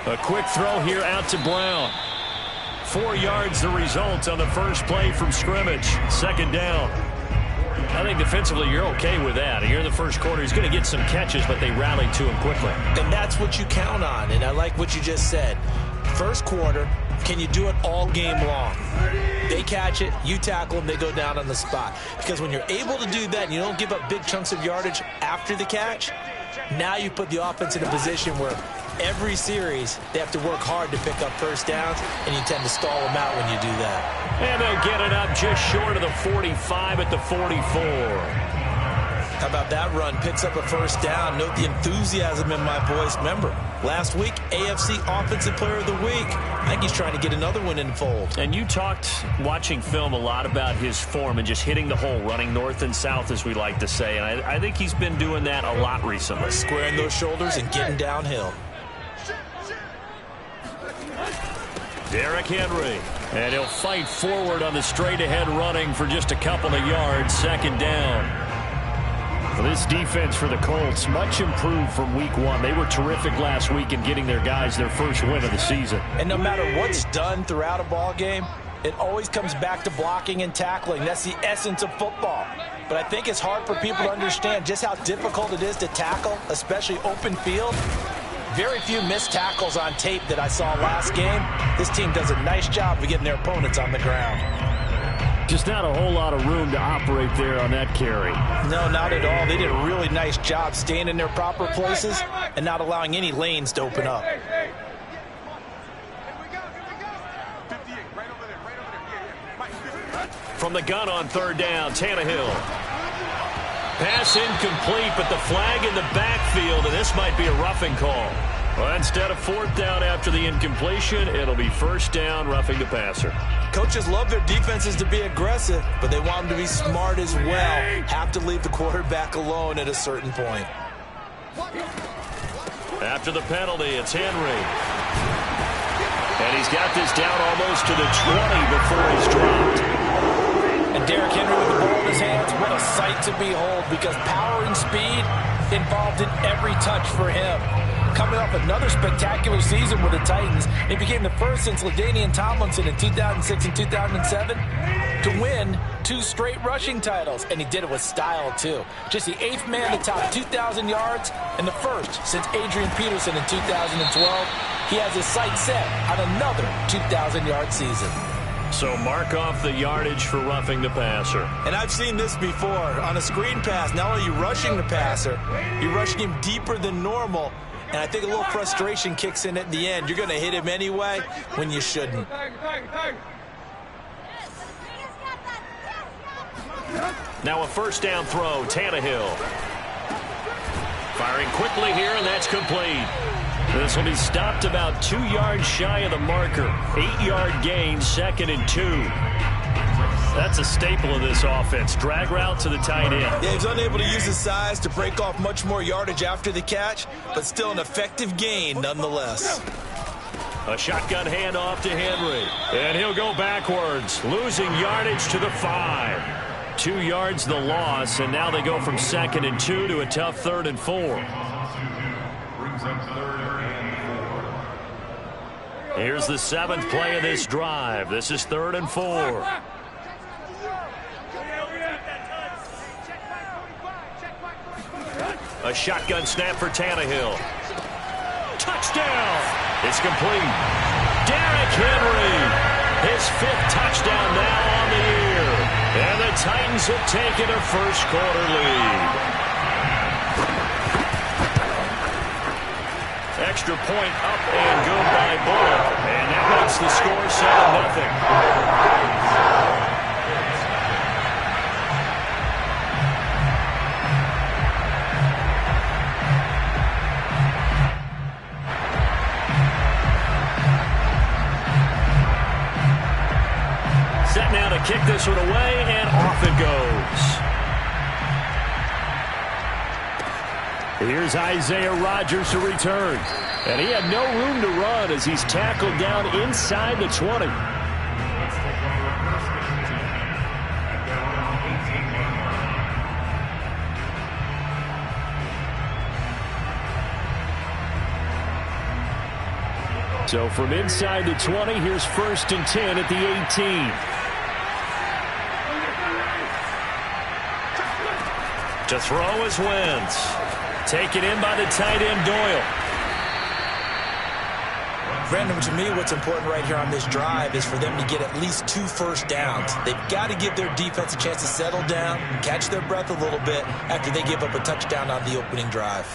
A quick throw here out to Brown. 4 yards the result on the first play from scrimmage. Second down. I think defensively you're okay with that. Here in the first quarter, he's going to get some catches, but they rallied to him quickly. And that's what you count on, and I like what you just said. First quarter, can you do it all game long? They catch it, you tackle them, they go down on the spot. Because when you're able to do that and you don't give up big chunks of yardage after the catch, now you put the offense in a position where every series they have to work hard to pick up first downs, and you tend to stall them out when you do that. And they'll get it up just short of the 45 at the 44. How about that run? Picks up a first down. Note the enthusiasm in my voice. Remember, last week, AFC Offensive Player of the Week. I think he's trying to get another one in the fold. And you talked, watching film, a lot about his form and just hitting the hole, running north and south, as we like to say. And I think he's been doing that a lot recently. Squaring those shoulders and getting downhill. Derrick Henry. And he'll fight forward on the straight-ahead running for just a couple of yards. Second down. Well, this defense for the Colts, much improved from week 1. They were terrific last week in getting their guys their first win of the season. And no matter what's done throughout a ball game, it always comes back to blocking and tackling. That's the essence of football. But I think it's hard for people to understand just how difficult it is to tackle, especially open field. Very few missed tackles on tape that I saw last game. This team does a nice job of getting their opponents on the ground. Just not a whole lot of room to operate there on that carry. No, not at all. They did a really nice job staying in their proper places and not allowing any lanes to open up. From the gun on third down, Tannehill. Pass incomplete, but the flag in the backfield, and this might be a roughing call. Well, instead of fourth down after the incompletion, it'll be first down, roughing the passer. Coaches love their defenses to be aggressive, but they want them to be smart as well. Have to leave the quarterback alone at a certain point. After the penalty, it's Henry. And he's got this down almost to the 20 before he's dropped. And Derrick Henry with the ball in his hands, what a sight to behold, because power and speed involved in every touch for him. Coming off another spectacular season with the Titans, he became the first since LaDainian Tomlinson in 2006 and 2007 to win 2 straight rushing titles, and he did it with style too. Just the 8th man to top 2,000 yards and the first since Adrian Peterson in 2012. He has his sights set on another 2,000-yard season. So mark off the yardage for roughing the passer. And I've seen this before. On a screen pass, not only are you rushing the passer, you're rushing him deeper than normal. And I think a little frustration kicks in at the end. You're going to hit him anyway when you shouldn't. Now a first down throw, Tannehill. Firing quickly here, and that's complete. This will be stopped about 2 yards shy of the marker. 8-yard gain, 2nd and 2. That's a staple of this offense. Drag route to the tight end. Yeah, he's unable to use his size to break off much more yardage after the catch, but still an effective gain nonetheless. A shotgun handoff to Henry. And he'll go backwards, losing yardage to the 5. 2 yards the loss, and now they go from 2nd and 2 to a tough 3rd and 4. Brings up 3rd and 4. Here's the 7th play of this drive. This is 3rd and 4. A shotgun snap for Tannehill. Touchdown! It's complete. Derrick Henry, his 5th touchdown now on the year. And the Titans have taken a first quarter lead. Extra point up and good by Bullock. And that makes the score 7-0. Set now to kick this one away, and off it goes. Here's Isaiah Rodgers to return. And he had no room to run as he's tackled down inside the 20. So from inside the 20, here's 1st and 10 at the 18. To throw is Wentz. Taken in by the tight end, Doyle. Brandon, to me, what's important right here on this drive is for them to get at least 2 first downs. They've got to give their defense a chance to settle down, catch their breath a little bit after they give up a touchdown on the opening drive.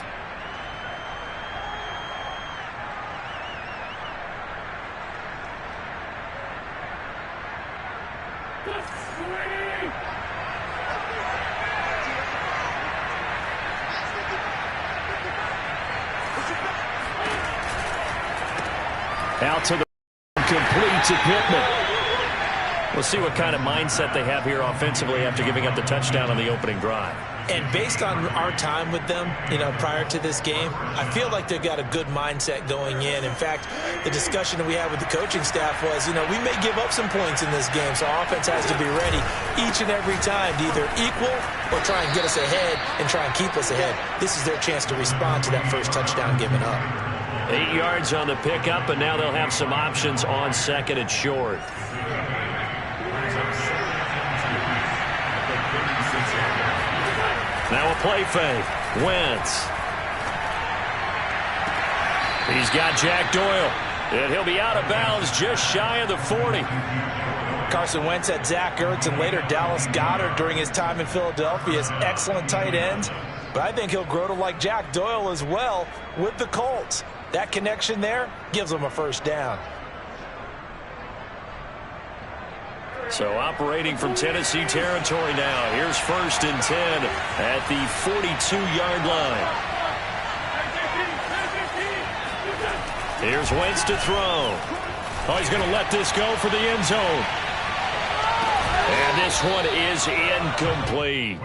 Out to the complete to Pittman. We'll see what kind of mindset they have here offensively after giving up the touchdown on the opening drive. And based on our time with them, prior to this game, I feel like they've got a good mindset going in. In fact, the discussion that we had with the coaching staff was, we may give up some points in this game, so our offense has to be ready each and every time to either equal or try and get us ahead and try and keep us ahead. This is their chance to respond to that first touchdown given up. 8 yards on the pickup, and now they'll have some options on 2nd and short. Now a play fake. Wentz. He's got Jack Doyle, and he'll be out of bounds just shy of the 40. Carson Wentz had Zach Ertz and later Dallas Goedert during his time in Philadelphia as excellent tight ends. But I think he'll grow to like Jack Doyle as well with the Colts. That connection there gives them a first down. So operating from Tennessee territory now. Here's 1st and 10 at the 42-yard line. Here's Wentz to throw. Oh, he's going to let this go for the end zone. And this one is incomplete.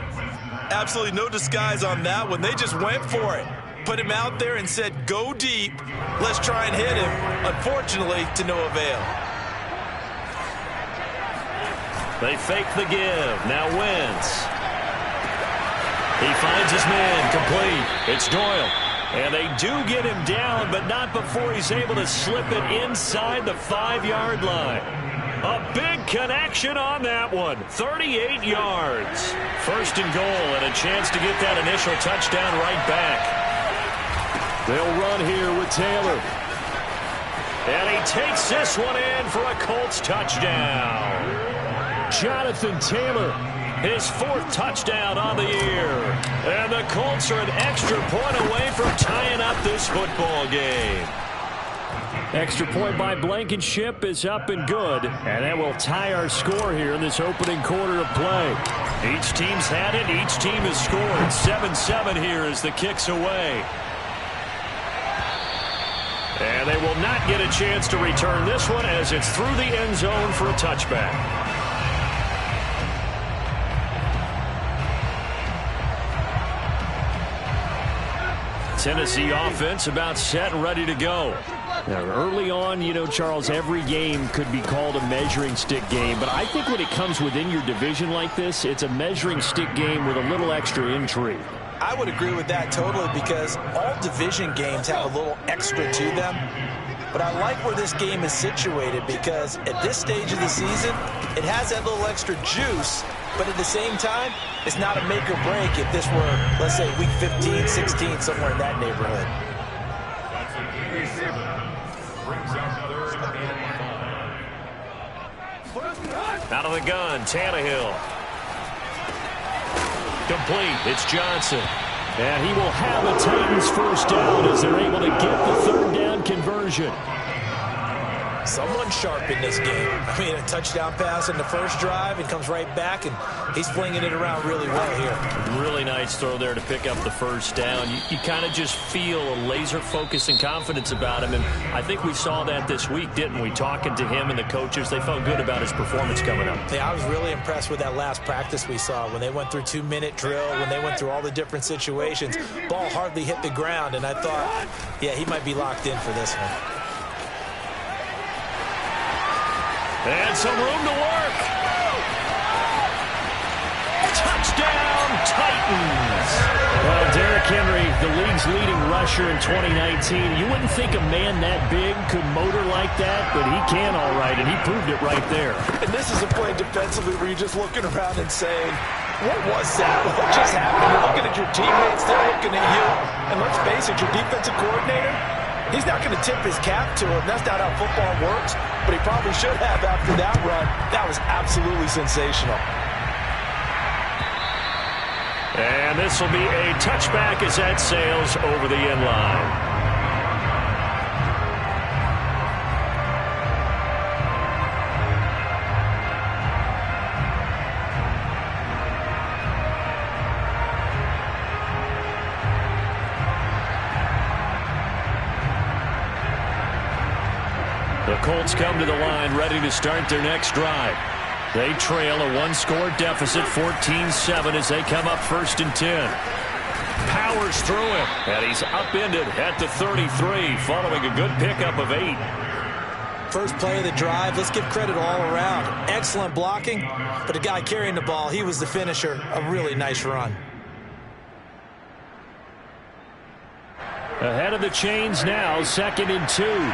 Absolutely no disguise on that one. They just went for it. Put him out there and said, go deep. Let's try and hit him. Unfortunately, to no avail. They fake the give. Now Wentz. He finds his man complete. It's Doyle. And they do get him down, but not before he's able to slip it inside the 5-yard line. A big connection on that one. 38 yards. 1st and goal and a chance to get that initial touchdown right back. They'll run here with Taylor. And he takes this one in for a Colts touchdown. Jonathan Taylor, his 4th touchdown on the year. And the Colts are an extra point away from tying up this football game. Extra point by Blankenship is up and good. And that will tie our score here in this opening quarter of play. Each team's had it. Each team has scored. 7-7 here as the kick's away. And they will not get a chance to return this one as it's through the end zone for a touchback. Tennessee offense about set and ready to go. Now, early on, Charles, every game could be called a measuring stick game. But I think when it comes within your division like this, it's a measuring stick game with a little extra intrigue. I would agree with that totally because all division games have a little extra to them. But I like where this game is situated because at this stage of the season, it has that little extra juice. But at the same time, it's not a make or break if this were, let's say, week 15, 16, somewhere in that neighborhood. Out of the gun, Tannehill. Complete. It's Johnson. And he will have a Titans first down as they're able to get the 3rd down conversion. Someone sharp in this game. I mean, a touchdown pass in the first drive and comes right back, and he's flinging it around really well here. Really nice throw there to pick up the first down. You kind of just feel a laser focus and confidence about him, and I think we saw that this week, didn't we? Talking to him and the coaches, they felt good about his performance coming up. Yeah, I was really impressed with that last practice we saw when they went through 2-minute drill, when they went through all the different situations. Ball hardly hit the ground, and I thought, yeah, he might be locked in for this one. And some room to work. Touchdown, Titans. Well, Derrick Henry, the league's leading rusher in 2019. You wouldn't think a man that big could motor like that, but he can all right, and he proved it right there. And this is a play defensively where you're just looking around and saying, what was that? What just happened? You're looking at your teammates, they're looking at you. And let's face it, your defensive coordinator, he's not going to tip his cap to him. That's not how football works, but he probably should have after that run. That was absolutely sensational. And this will be a touchback as that sails over the end line. The Colts come to the line ready to start their next drive. They trail a one-score deficit, 14-7, as they come up 1st and 10. Powers through it, and he's upended at the 33, following a good pickup of 8. First play of the drive, let's give credit all around. Excellent blocking, but the guy carrying the ball, he was the finisher. A really nice run. Ahead of the chains now, 2nd and 2.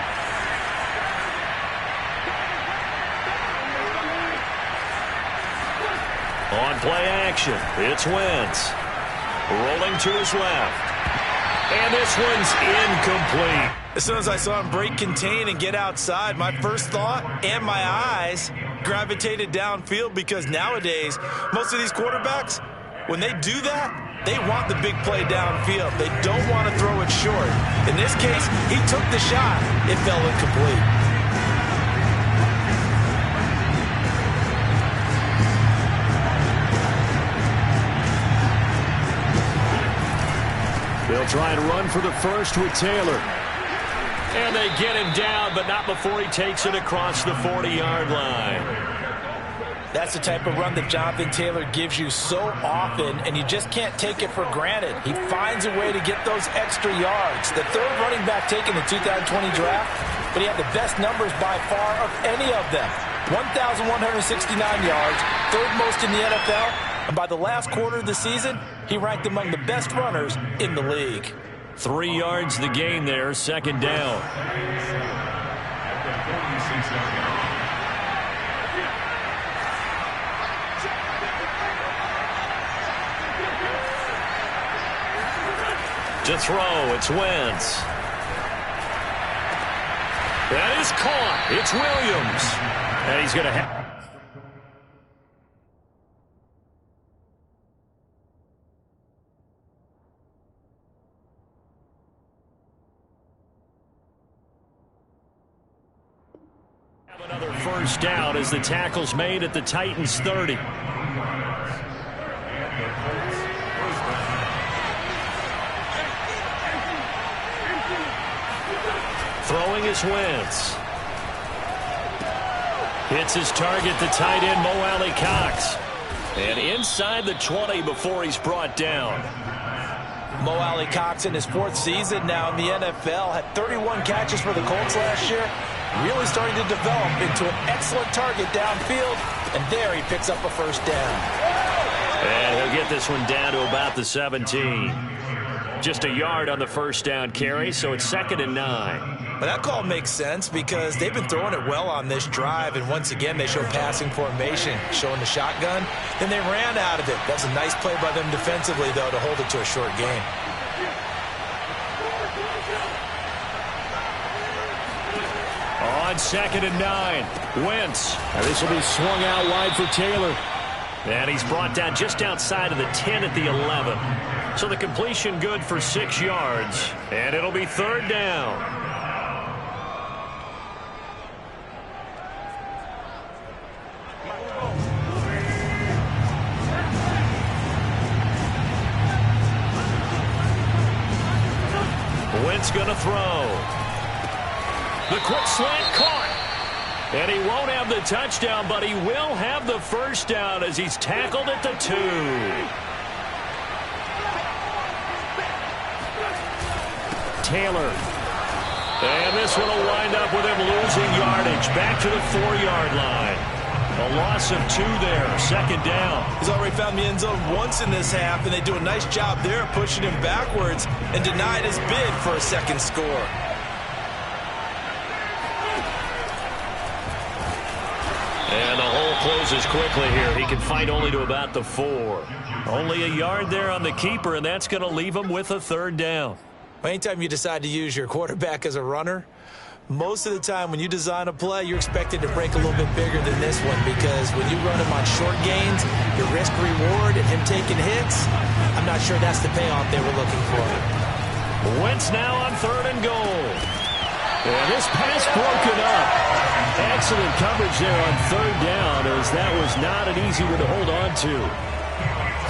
On play action, it's Wentz. Rolling to his left. And this one's incomplete. As soon as I saw him break contain and get outside, my first thought and my eyes gravitated downfield, because nowadays, most of these quarterbacks, when they do that, they want the big play downfield. They don't want to throw it short. In this case, he took the shot. It fell incomplete. They'll try and run for the first with Taylor. And they get him down, but not before he takes it across the 40-yard line. That's the type of run that Jonathan Taylor gives you so often, and you just can't take it for granted. He finds a way to get those extra yards. The third running back taken in the 2020 draft, but he had the best numbers by far of any of them. 1,169 yards, third most in the NFL. And by the last quarter of the season, he ranked among the best runners in the league. 3 yards the gain there, 2nd down. To throw, it's Wentz. That is caught. It's Williams. And he's going to have... Another first down as the tackle's made at the Titans 30. Throwing is Wentz. Hits his target, the tight end, Mo Alley-Cox. And inside the 20 before he's brought down. Mo Alley-Cox in his 4th season now in the NFL had 31 catches for the Colts last year. Really starting to develop into an excellent target downfield. And there he picks up a first down. And he'll get this one down to about the 17. Just a yard on the first down carry, so it's 2nd and 9. But that call makes sense because they've been throwing it well on this drive. And once again, they show passing formation, showing the shotgun. Then they ran out of it. That's a nice play by them defensively, though, to hold it to a short gain. On 2nd and 9, Wentz. This will be swung out wide for Taylor. And he's brought down just outside of the 10 at the 11. So the completion good for 6 yards. And it'll be 3rd down. Wentz going to throw. The quick slant caught. And he won't have the touchdown, but he will have the first down as he's tackled at the 2. Taylor. And this one will wind up with him losing yardage back to the 4-yard line. A loss of 2 there, second down. He's already found the end zone once in this half, and they do a nice job there of pushing him backwards and denied his bid for a second score. And the hole closes quickly here. He can fight only to about the 4. Only a yard there on the keeper, and that's going to leave him with a third down. Anytime you decide to use your quarterback as a runner, most of the time when you design a play, you're expected to break a little bit bigger than this one, because when you run him on short gains, your risk-reward and him taking hits, I'm not sure that's the payoff they were looking for. Wentz now on 3rd and goal. And this pass broken up. Excellent coverage there on 3rd down, as that was not an easy one to hold on to.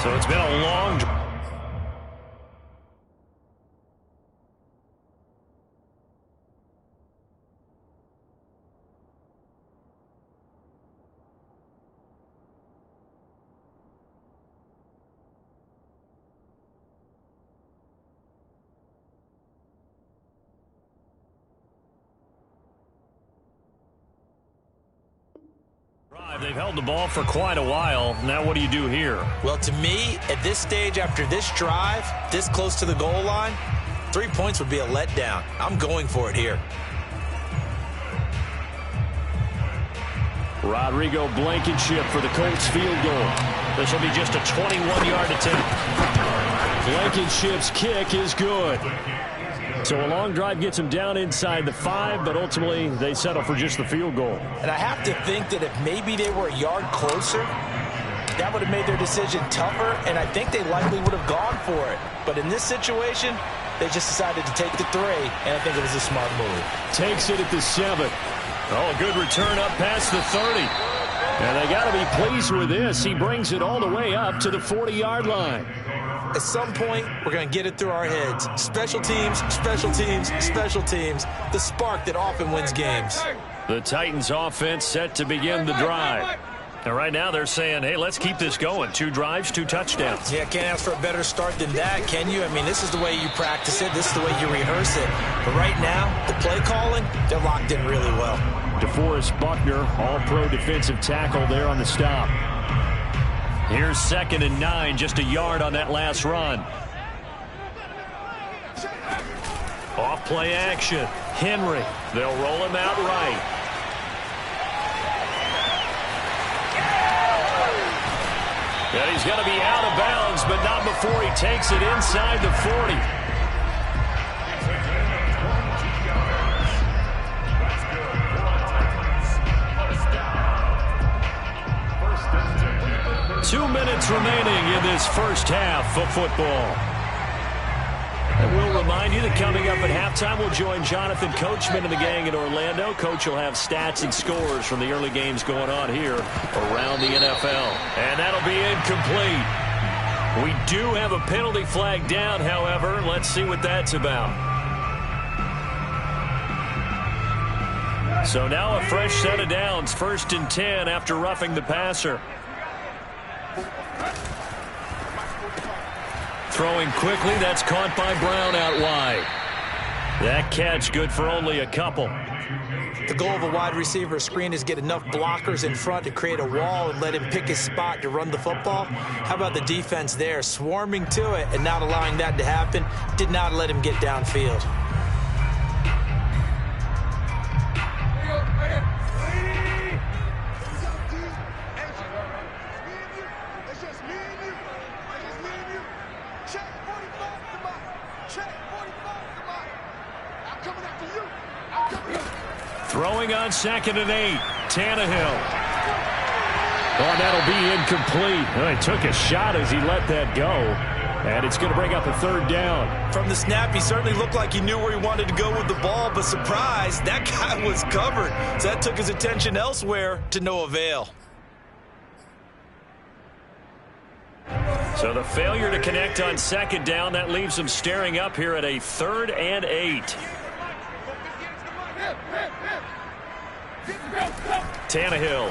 So it's been a long drive. They've held the ball for quite a while. Now what do you do here? Well, to me, at this stage, after this drive, this close to the goal line, 3 points would be a letdown. I'm going for it here. Rodrigo Blankenship for the Colts field goal. This will be just a 21-yard attempt. Blankenship's kick is good. So a long drive gets him down inside the 5, but ultimately they settle for just the field goal. And I have to think that if maybe they were a yard closer, that would have made their decision tougher, and I think they likely would have gone for it. But in this situation, they just decided to take the 3, and I think it was a smart move. Takes it at the 7. Oh, a good return up past the 30. And they got to be pleased with this. He brings it all the way up to the 40-yard line. At some point, we're going to get it through our heads. Special teams, special teams, special teams. The spark that often wins games. The Titans offense set to begin the drive. And right now they're saying, hey, let's keep this going. 2 drives, 2 touchdowns. Yeah, can't ask for a better start than that, can you? I mean, this is the way you practice it. This is the way you rehearse it. But right now, the play calling, they're locked in really well. DeForest Buckner, all-pro defensive tackle there on the stop. Here's 2nd and 9, just a yard on that last run. Off play action. Henry, they'll roll him out right. And he's going to be out of bounds, but not before he takes it inside the 40. Two minutes remaining in this first half of football. And we'll remind you that coming up at halftime, we'll join Jonathan Coachman and the gang in Orlando. Coach will have stats and scores from the early games going on here around the NFL. And that'll be incomplete. We do have a penalty flag down, however. Let's see what that's about. So now a fresh set of downs. 1st and 10 after roughing the passer. Throwing quickly, that's caught by Brown out wide. That catch good for only a couple. The goal of a wide receiver screen is get enough blockers in front to create a wall and let him pick his spot to run the football. How about the defense there, swarming to it and not allowing that to happen? Did not let him get downfield. Throwing on 2nd and 8. Tannehill. Oh, that'll be incomplete. Well, he took a shot as he let that go. And it's going to bring up a 3rd down. From the snap, he certainly looked like he knew where he wanted to go with the ball, but surprise, that guy was covered. So that took his attention elsewhere to no avail. So the failure to connect on 2nd down, that leaves him staring up here at a 3rd and 8. Tannehill.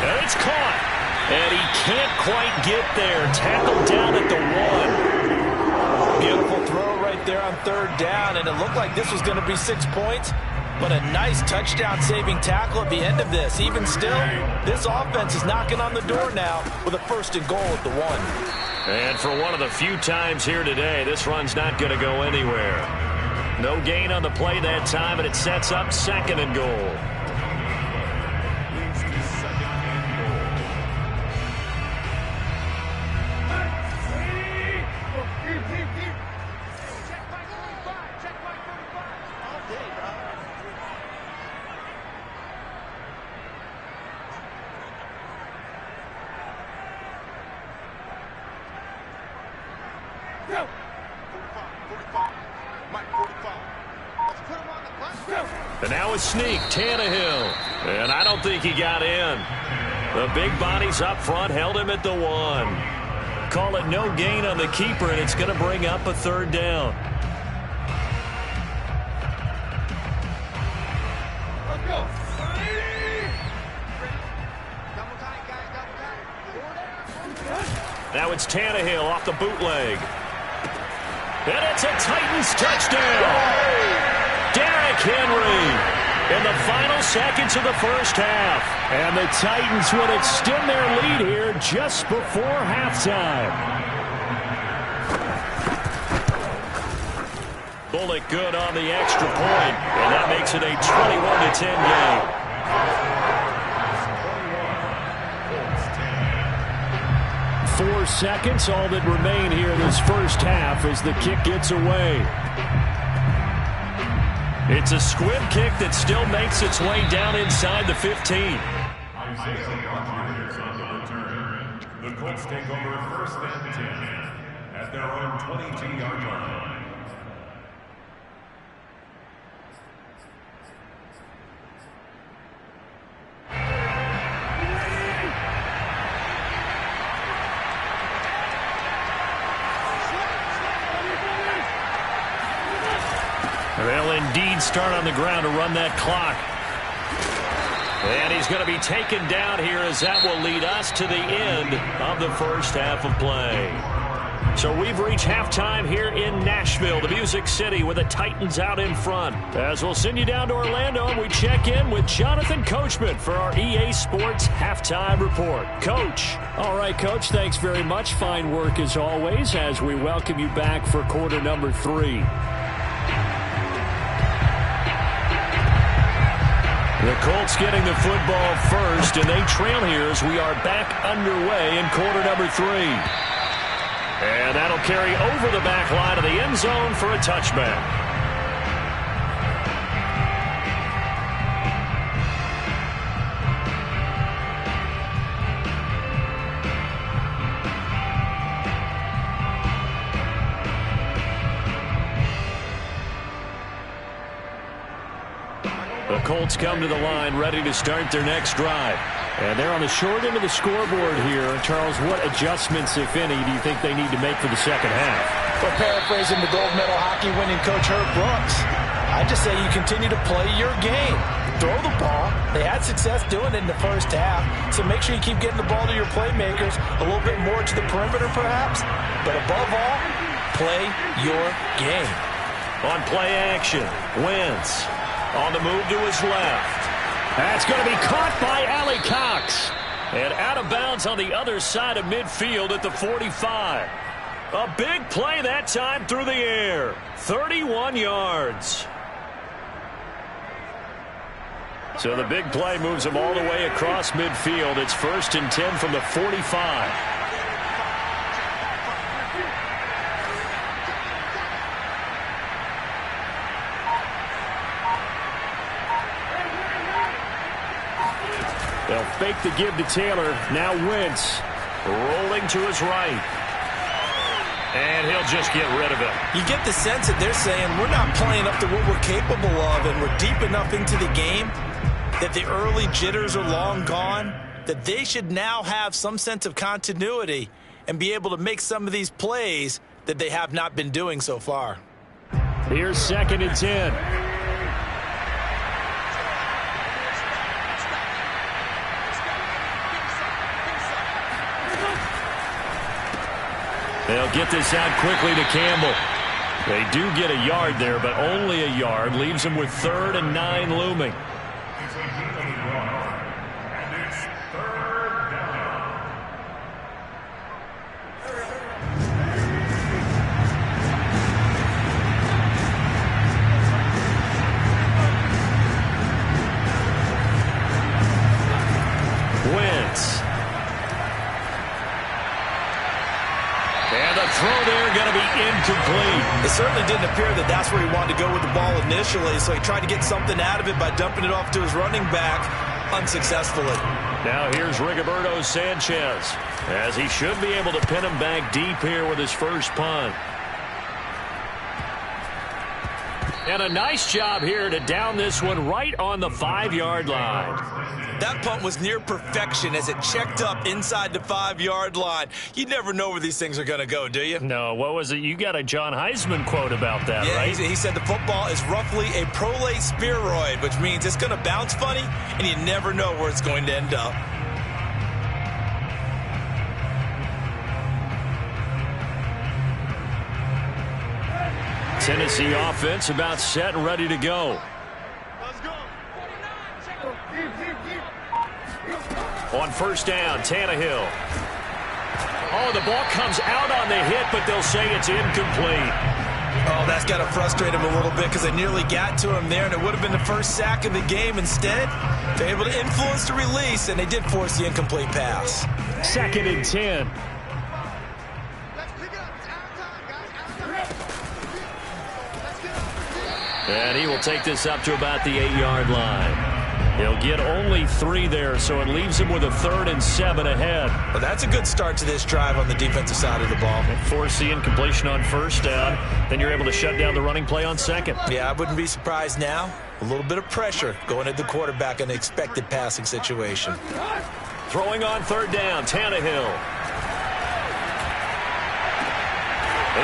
And it's caught. And he can't quite get there. Tackled down at the 1. Beautiful throw right there on 3rd down, and it looked like this was going to be 6 points. But a nice touchdown-saving tackle at the end of this. Even still, this offense is knocking on the door now with a 1st and goal at the 1. And for one of the few times here today, this run's not going to go anywhere. No gain on the play that time, and it sets up 2nd and goal. And now a sneak, Tannehill. And I don't think he got in. The big bodies up front held him at the 1. Call it no gain on the keeper, and it's going to bring up a 3rd down. Let's go. Now it's Tannehill off the bootleg. And it's a Titans touchdown. Derrick Henry in the final seconds of the 1st half. And the Titans would extend their lead here just before halftime. Bullock good on the extra point, and that makes it a 21-10 game. 4 seconds, all that remain here this 1st half as the kick gets away. It's a squib kick that still makes its way down inside the 15. The Colts take over 1st and 10 at their own 22-yard line. They'll indeed start on the ground to run that clock. And he's going to be taken down here as that will lead us to the end of the 1st half of play. So we've reached halftime here in Nashville, the Music City, with the Titans out in front. As we'll send you down to Orlando, and we check in with Jonathan Coachman for our EA Sports Halftime Report. Coach. All right, Coach, thanks very much. Fine work as always as we welcome you back for quarter number 3. The Colts getting the football first, and they trail here as we are back underway in quarter number 3. And that'll carry over the back line of the end zone for a touchback. The Colts come to the line ready to start their next drive. And they're on the short end of the scoreboard here. Charles, what adjustments, if any, do you think they need to make for the 2nd half? Well, paraphrasing the gold medal hockey winning coach Herb Brooks, I just say you continue to play your game. Throw the ball. They had success doing it in the 1st half, so make sure you keep getting the ball to your playmakers, a little bit more to the perimeter perhaps, but above all, play your game. On play action, Wentz on the move to his left. That's going to be caught by Allie Cox. And out of bounds on the other side of midfield at the 45. A big play that time through the air. 31 yards. So the big play moves him all the way across midfield. It's 1st and 10 from the 45. They'll fake the give to Taylor. Now Wentz rolling to his right. And he'll just get rid of it. You get the sense that they're saying we're not playing up to what we're capable of, and we're deep enough into the game that the early jitters are long gone, that they should now have some sense of continuity and be able to make some of these plays that they have not been doing so far. Here's 2nd and 10. They'll get this out quickly to Campbell. They do get a yard there, but only a yard. Leaves them with 3rd and 9 looming. And the throw there going to be incomplete. It certainly didn't appear that that's where he wanted to go with the ball initially, so he tried to get something out of it by dumping it off to his running back unsuccessfully. Now here's Rigoberto Sanchez, as he should be able to pin him back deep here with his first punt. And a nice job here to down this one right on the 5-yard line. That punt was near perfection as it checked up inside the 5-yard line. You never know where these things are going to go, do you? No, what was it? You got a John Heisman quote about that, yeah, right? He said the football is roughly a prolate spheroid, which means it's going to bounce funny, and you never know where it's going to end up. Tennessee offense about set and ready to go. Let's go. On first down, Tannehill. Oh, the ball comes out on the hit, but they'll say it's incomplete. Oh, that's got to frustrate him a little bit because they nearly got to him there, and it would have been the first sack of the game. Instead, they're able to influence the release, and they did force the incomplete pass. 2nd and 10. And he will take this up to about the 8-yard line. He'll get only 3 there, so it leaves him with a 3rd and 7 ahead. Well, that's a good start to this drive on the defensive side of the ball. And force the incompletion on first down. Then you're able to shut down the running play on second. Yeah, I wouldn't be surprised now. A little bit of pressure going at the quarterback in an expected passing situation. Throwing on 3rd down, Tannehill.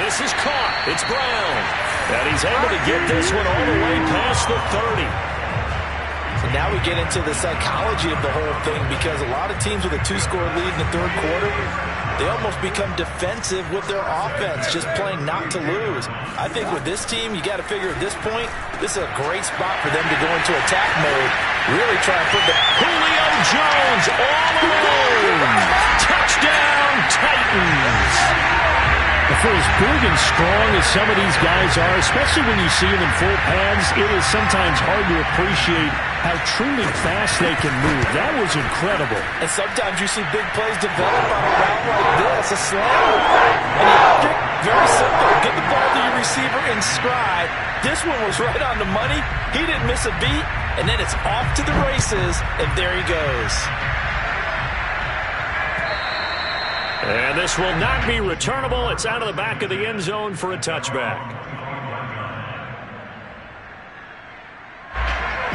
This is caught. It's Brown. And he's able to get this one all the way past the 30. So now we get into the psychology of the whole thing, because a lot of teams with a 2-score lead in the 3rd quarter, they almost become defensive with their offense, just playing not to lose. I think with this team, you got to figure at this point, this is a great spot for them to go into attack mode, really try and put the Julio Jones all alone. Touchdown, Titans. For as big and strong as some of these guys are, especially when you see them in full pads, it is sometimes hard to appreciate how truly fast they can move. That was incredible. And sometimes you see big plays develop on a route like this, a slam. And the object, very simple. Get the ball to your receiver in stride. This one was right on the money. He didn't miss a beat. And then it's off to the races, and there he goes. And this will not be returnable. It's out of the back of the end zone for a touchback.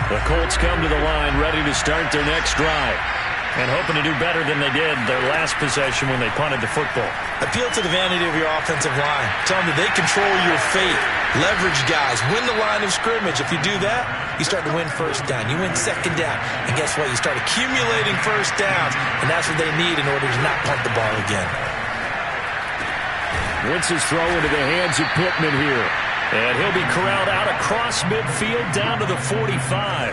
The Colts come to the line ready to start their next drive, and hoping to do better than they did their last possession when they punted the football. Appeal to the vanity of your offensive line. Tell them that they control your fate. Leverage guys. Win the line of scrimmage. If you do that, you start to win first down. You win second down. And guess what? You start accumulating first downs. And that's what they need in order to not punt the ball again. Wentz's throw into the hands of Pittman here. And he'll be corralled out across midfield down to the 45.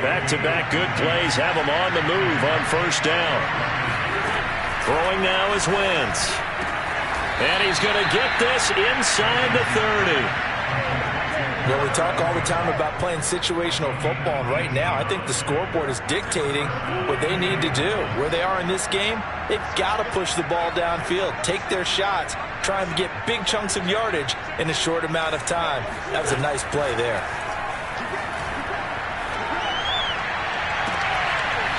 Back-to-back good plays have him on the move on first down. Throwing now is Wentz. And he's going to get this inside the 30. Well, we talk all the time about playing situational football, and right now I think the scoreboard is dictating what they need to do. Where they are in this game, they've got to push the ball downfield, take their shots, try and get big chunks of yardage in a short amount of time. That was a nice play there.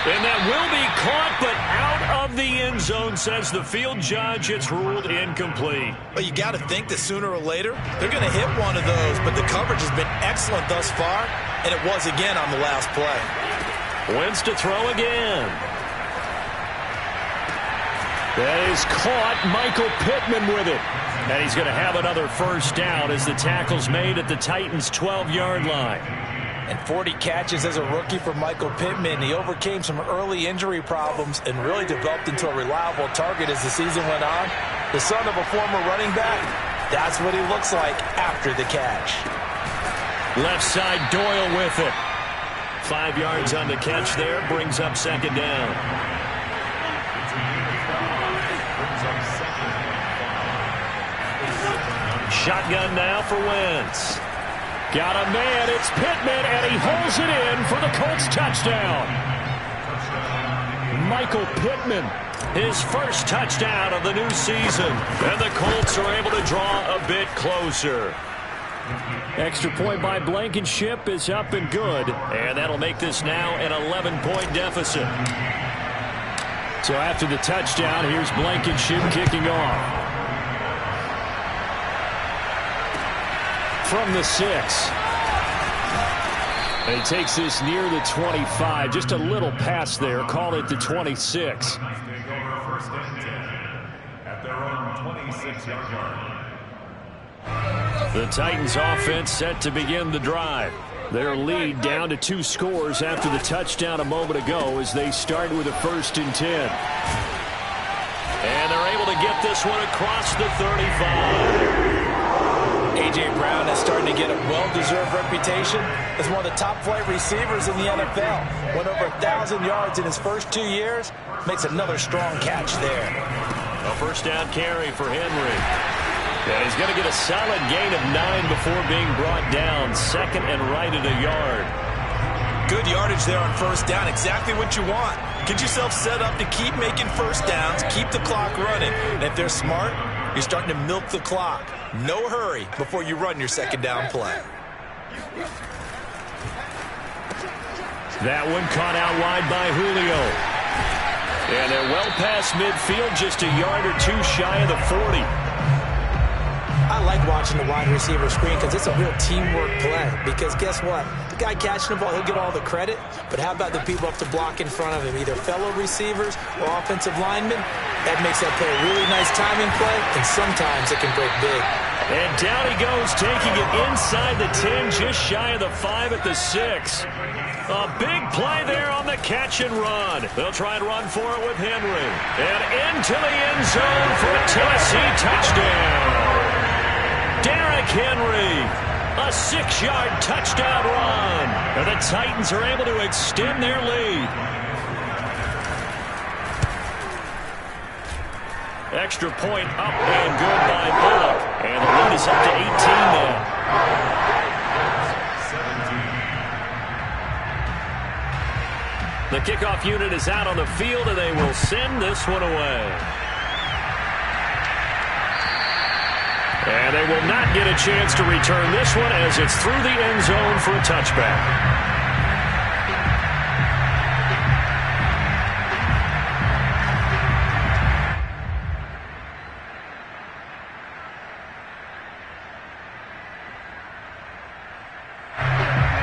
And that will be caught, but out of the end zone, says the field judge. It's ruled incomplete. Well, you got to think that sooner or later, they're going to hit one of those, but the coverage has been excellent thus far, and it was again on the last play. Wentz to throw again. That is caught. Michael Pittman with it. And he's going to have another first down as the tackle's made at the Titans' 12-yard line. And 40 catches as a rookie for Michael Pittman. He overcame some early injury problems and really developed into a reliable target as the season went on. The son of a former running back, That's what he looks like after the catch. Left side, Doyle with it. 5 yards on the catch there, brings up second down. Shotgun now for Wentz. Got a man, it's Pittman, and he holds it in for the Colts touchdown. Michael Pittman, his first touchdown of the new season. And the Colts are able to draw a bit closer. Extra point by Blankenship is up and good. And that'll make this now an 11-point deficit. So after the touchdown, here's Blankenship kicking off. From the 6. And he takes this near the 25. Just a little pass there. Call it the 26. The Titans offense set to begin the drive. Their lead down to 2 scores after the touchdown a moment ago as they start with a 1st and 10. And they're able to get this one across the 35. A.J. Brown is starting to get a well-deserved reputation as one of the top-flight receivers in the NFL. Went over 1,000 yards in his first 2 years. Makes another strong catch there. A first down carry for Henry. And he's going to get a solid gain of 9 before being brought down. 2nd and right at a yard. Good yardage there on first down. Exactly what you want. Get yourself set up to keep making first downs, keep the clock running. And if they're smart, you're starting to milk the clock. No hurry before you run your second down play. That one caught out wide by Julio. And they're well past midfield, just a yard or 2 shy of the 40. I like watching the wide receiver screen because it's a real teamwork play. Because guess what? The guy catching the ball, he'll get all the credit. But how about the people up to block in front of him? Either fellow receivers or offensive linemen. That makes that play a really nice timing play. And sometimes it can break big. And down he goes, taking it inside the 10, just shy of the 5 at the 6. A big play there on the catch and run. They'll try and run for it with Henry. And into the end zone for a Tennessee touchdown. Derrick Henry, a 6-yard touchdown run. And the Titans are able to extend their lead. Extra point up and good by Bullock. And the lead is up to 18 now. The kickoff unit is out on the field, and they will send this one away. And they will not get a chance to return this one as it's through the end zone for a touchback.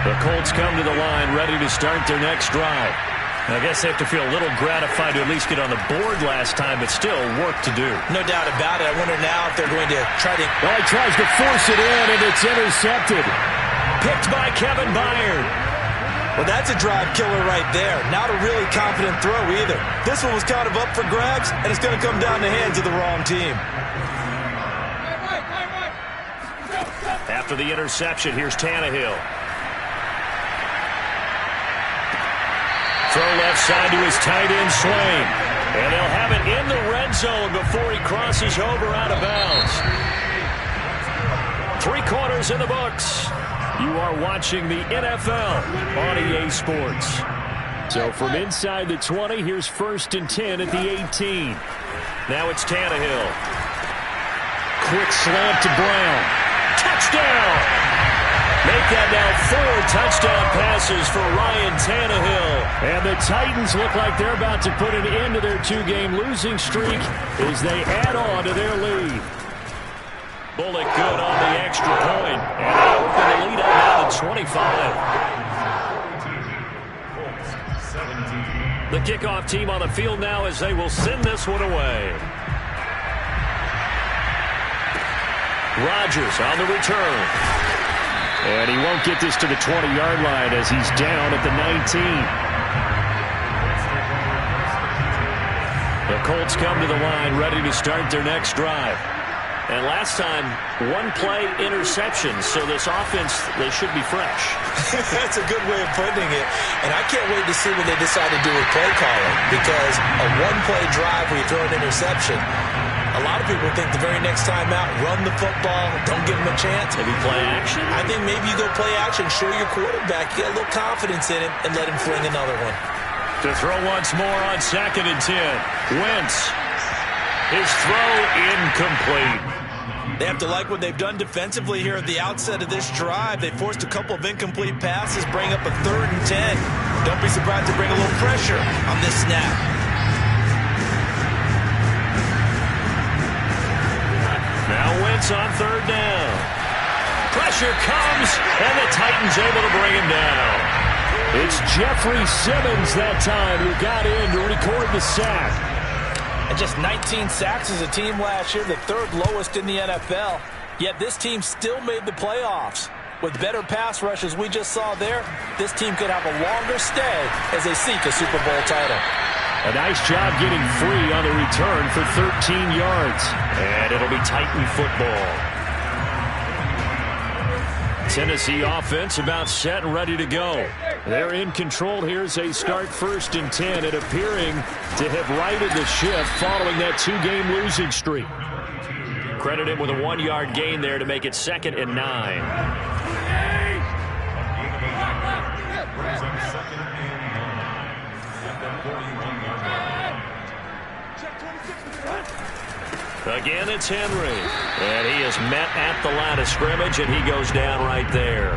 The Colts come to the line ready to start their next drive. I guess they have to feel a little gratified to at least get on the board last time, but still work to do. No doubt about it. I wonder now if they're going to try to... Well, he tries to force it in, and it's intercepted. Picked by Kevin Byard. Well, that's a drive killer right there. Not a really confident throw either. This one was kind of up for grabs, and it's going to come down the hands of the wrong team. After the interception, here's Tannehill. Throw left side to his tight end, Swain. And they'll have it in the red zone before he crosses over out of bounds. 3 quarters in the books. You are watching the NFL on EA Sports. So from inside the 20, here's 1st and 10 at the 18. Now it's Tannehill. Quick slant to Brown. Touchdown! Make that now 4 touchdown passes for Ryan Tannehill. And the Titans look like they're about to put an end to their 2-game losing streak as they add on to their lead. Bullock good on the extra point. And they open the lead up now to 25. The kickoff team on the field now as they will send this one away. Rodgers on the return. And he won't get this to the 20-yard line as he's down at the 19. The Colts come to the line ready to start their next drive. And last time, one-play interception. So this offense, they should be fresh. That's a good way of putting it. And I can't wait to see what they decide to do with play calling, because a one-play drive where you throw an interception, a lot of people think the very next time out, run the football, don't give them a chance. Maybe play action. I think maybe you go play action, show your quarterback, get a little confidence in him, and let him fling another one. To throw once more on 2nd and 10. Wentz. His throw incomplete. They have to like what they've done defensively here at the outset of this drive. They forced a couple of incomplete passes, bring up a 3rd and 10. Don't be surprised to bring a little pressure on this snap. Now Wentz on 3rd down. Pressure comes, and the Titans able to bring him down. It's Jeffrey Simmons that time who got in to record the sack. And just 19 sacks as a team last year, the 3rd lowest in the NFL. Yet this team still made the playoffs. With better pass rush as we just saw there, this team could have a longer stay as they seek a Super Bowl title. A nice job getting free on the return for 13 yards. And it'll be Titan football. Tennessee offense about set and ready to go. They're in control here as they start 1st and 10 and appearing to have righted the ship following that 2-game losing streak. Credit him with a 1-yard gain there to make it 2nd and 9. Again, it's Henry. And he is met at the line of scrimmage, and he goes down right there.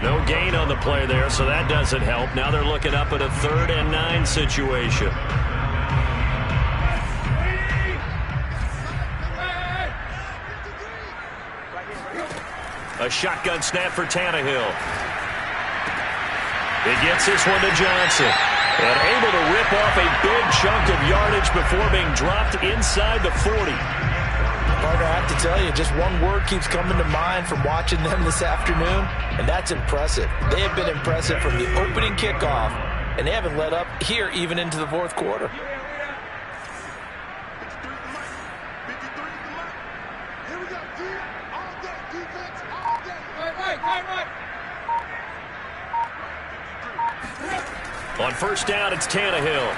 No gain on the play there, so that doesn't help. Now they're looking up at a 3rd and 9 situation. A shotgun snap for Tannehill. He gets this one to Johnson. And able to rip off a big chunk of yardage before being dropped inside the 40. Partner, I have to tell you, just one word keeps coming to mind from watching them this afternoon, and that's impressive. They have been impressive from the opening kickoff, and they haven't let up here even into the 4th quarter. On 1st down, it's Tannehill.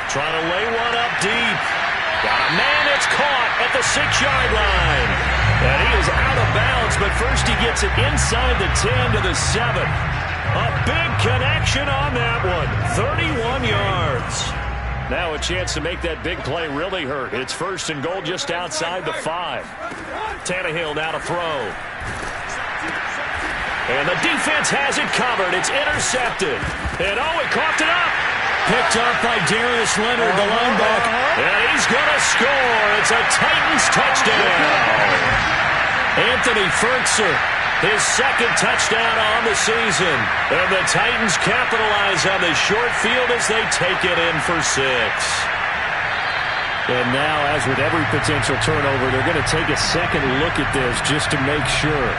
Trying to lay one up deep. Got a man that's caught at the 6-yard line. And he is out of bounds, but first he gets it inside the 10 to the 7. A big connection on that one. 31 yards. Now a chance to make that big play really hurt. It's 1st and goal just outside the 5. Tannehill now to throw. And the defense has it covered. It's intercepted. And he coughed it up. Picked up by Darius Leonard, the linebacker. And he's going to score. It's a Titans touchdown. Anthony Ferkser, his 2nd touchdown on the season. And the Titans capitalize on the short field as they take it in for 6. And now, as with every potential turnover, they're going to take a second look at this just to make sure.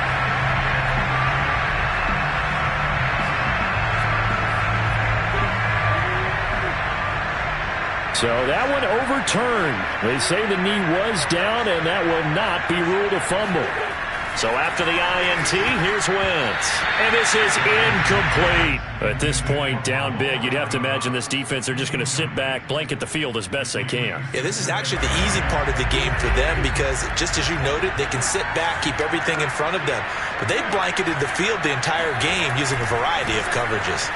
So that one overturned. They say the knee was down, and that will not be ruled a fumble. So after the INT, here's Wentz. And this is incomplete. At this point, down big, you'd have to imagine this defense, they're just going to sit back, blanket the field as best they can. Yeah, this is actually the easy part of the game for them because, just as you noted, they can sit back, keep everything in front of them. But they blanketed the field the entire game using a variety of coverages.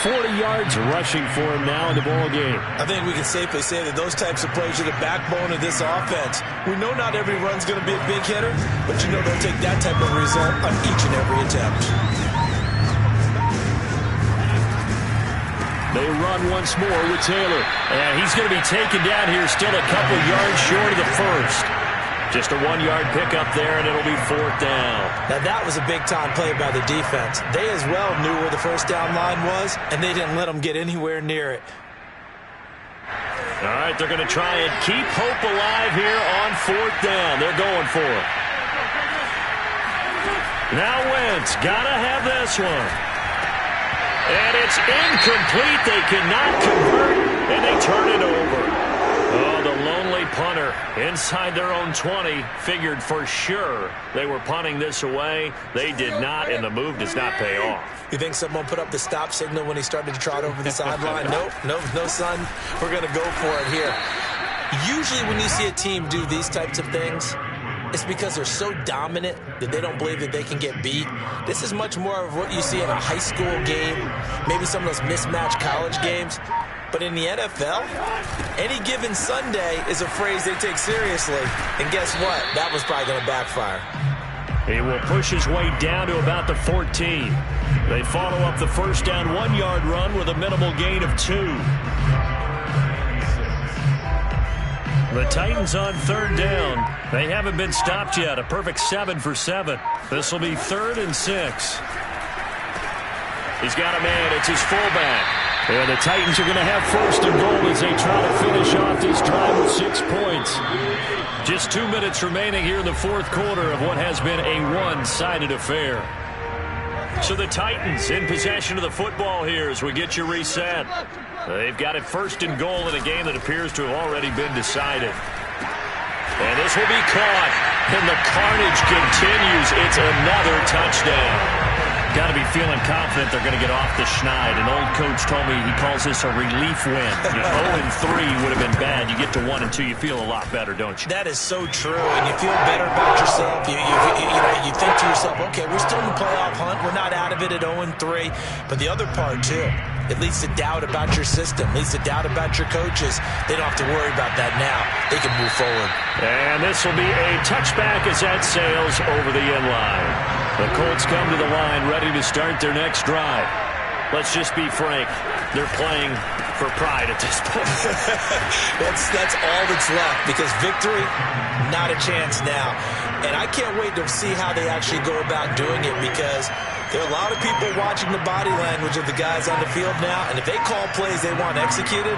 40 yards rushing for him now in the ball game. I think we can safely say that those types of plays are the backbone of this offense. We know not every run's going to be a big hitter, but you know they'll take that type of result on each and every attempt. They run once more with Taylor. And he's going to be taken down here, still a couple yards short of the 1st. Just a 1-yard pickup there, and it'll be 4th down. Now, that was a big-time play by the defense. They as well knew where the 1st down line was, and they didn't let them get anywhere near it. All right, they're going to try and keep hope alive here on 4th down. They're going for it. Now Wentz, got to have this one. And it's incomplete. They cannot convert, and they turn it over. lonely punter inside their own 20 figured for sure they were punting this away. They did not, and the move does not pay off. You think someone put up the stop signal when he started to trot over the sideline? Nope, no, son. We're going to go for it here. Usually when you see a team do these types of things, it's because they're so dominant that they don't believe that they can get beat. This is much more of what you see in a high school game, maybe some of those mismatched college games. But in the NFL, any given Sunday is a phrase they take seriously. And guess what? That was probably going to backfire. He will push his way down to about the 14. They follow up the first down 1-yard run with a minimal gain of 2. The Titans on third down. They haven't been stopped yet. A perfect 7 for 7. This will be 3rd and 6. He's got a man. It's his fullback. And the Titans are going to have 1st and goal as they try to finish off this drive with 6 points. Just 2 minutes remaining here in the 4th quarter of what has been a one-sided affair. So the Titans in possession of the football here as we get you reset. They've got it 1st and goal in a game that appears to have already been decided. And this will be caught. And the carnage continues. It's another touchdown. Got to be feeling confident they're going to get off the schneid. An old coach told me he calls this a relief win. 0-3 would have been bad. You get to 1 and 2, you feel a lot better, don't you? That is so true, and you feel better about yourself. You think to yourself, okay, we're still in the playoff hunt. We're not out of it at 0-3. But the other part, too, it leads to doubt about your system, leads to doubt about your coaches. They don't have to worry about that now. They can move forward. And this will be a touchback as that sails over the end line. The Colts come to the line ready to start their next drive. Let's just be frank. They're playing for pride at this point. That's all that's left because victory, not a chance now. And I can't wait to see how they actually go about doing it because there are a lot of people watching the body language of the guys on the field now. And if they call plays they want executed,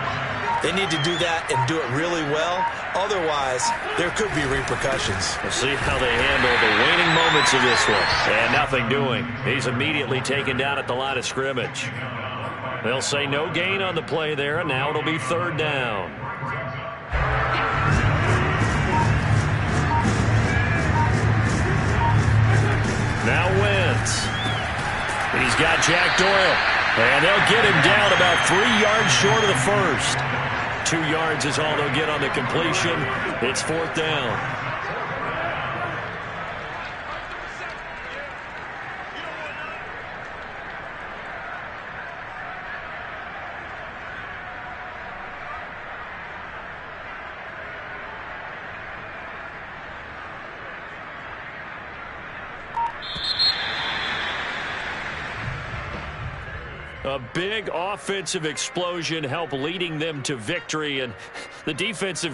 they need to do that and do it really well. Otherwise, there could be repercussions. We'll see how they handle the waning moments of this one. And nothing doing. He's immediately taken down at the line of scrimmage. They'll say no gain on the play there, and now it'll be 3rd down. Now Wentz. He's got Jack Doyle. And they'll get him down about 3 yards short of the first. 2 yards is all they'll get on the completion. It's 4th down. A big offensive explosion helped leading them to victory, and the defensive guys